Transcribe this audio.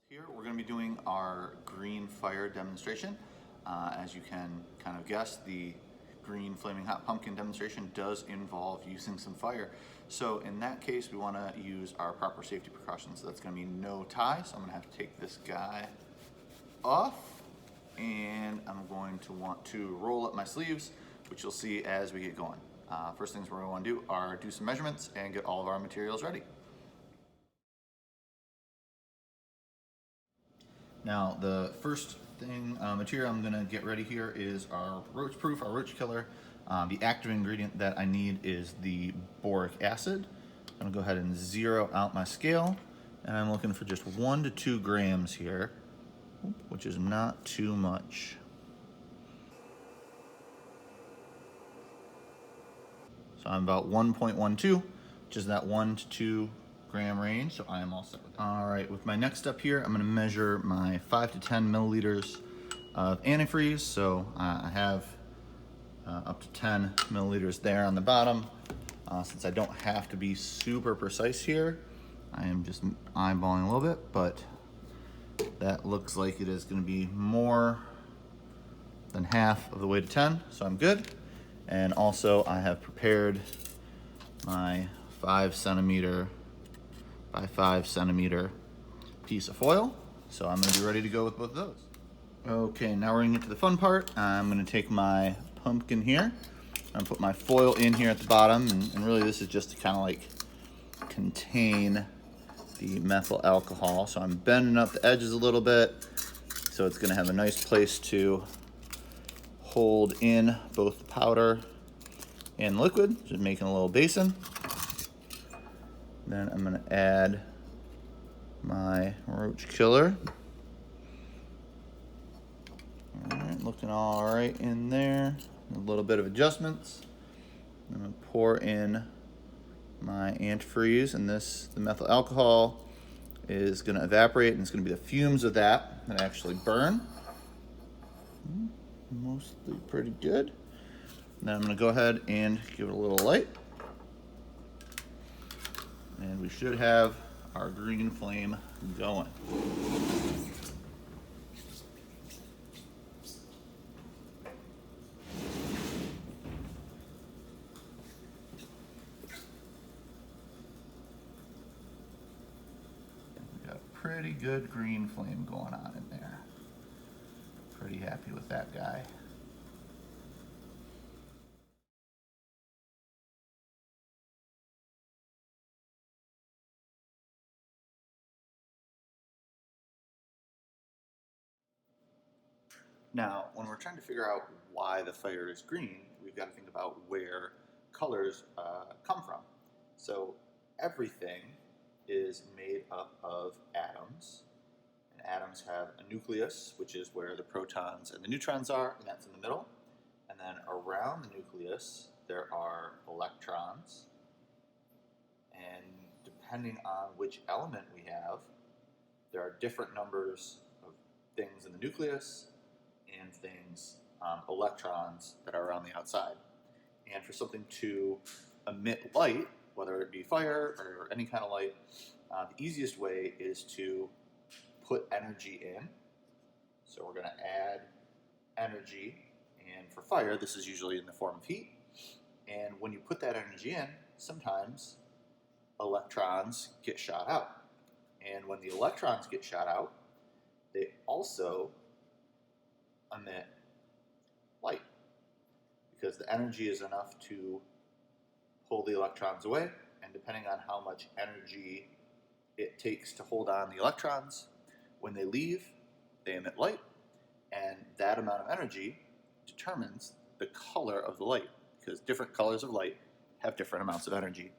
Here we're going to be doing our green fire demonstration. As you can kind of guess, the green flaming hot pumpkin demonstration does involve using some fire. So in that case, we want to use our proper safety precautions. So that's going to be no tie. So I'm going to have to take this guy off, and I'm going to want to roll up my sleeves, which you'll see as we get going. First things we're going to want to do are do some measurements and get all of our materials ready. Now, the first thing, material I'm gonna get ready here is our roach proof, our roach killer. The active ingredient that I need is the boric acid. I'm gonna go ahead and zero out my scale, and I'm looking for just 1 to 2 grams here, which is not too much. So I'm about 1.12, which is that 1 to 2 gram range, so I am all set with that. All right, with my next step here, I'm gonna measure my 5 to 10 milliliters of antifreeze. So I have up to 10 milliliters there on the bottom. Since I don't have to be super precise here, I am just eyeballing a little bit, but that looks like it is gonna be more than half of the way to 10, so I'm good. And also I have prepared my 5 centimeter by 5 centimeter piece of foil. So I'm gonna be ready to go with both of those. Okay, now we're gonna get to the fun part. I'm gonna take my pumpkin here. I'm gonna put my foil in here at the bottom, and really this is just to kind of like contain the methyl alcohol. So I'm bending up the edges a little bit, so it's gonna have a nice place to hold in both the powder and liquid, just making a little basin. Then I'm gonna add my roach killer. All right, looking all right in there. A little bit of adjustments. I'm gonna pour in my antifreeze, and the methyl alcohol is gonna evaporate, and it's gonna be the fumes of that actually burn. Mostly pretty good. Then I'm gonna go ahead and give it a little light. And we should have our green flame going. We got a pretty good green flame going on in there. Pretty happy with that guy. Now, when we're trying to figure out why the fire is green, we've got to think about where colors come from. So everything is made up of atoms, and atoms have a nucleus, which is where the protons and the neutrons are, and that's in the middle. And then around the nucleus, there are electrons, and depending on which element we have, there are different numbers of things in the nucleus and things, electrons that are around the outside. And for something to emit light, whether it be fire or any kind of light, the easiest way is to put energy in. So we're going to add energy, and for fire, this is usually in the form of heat. And when you put that energy in, sometimes electrons get shot out. And when the electrons get shot out, they also emit light, because the energy is enough to pull the electrons away, and depending on how much energy it takes to hold on the electrons, when they leave, they emit light, and that amount of energy determines the color of the light, because different colors of light have different amounts of energy.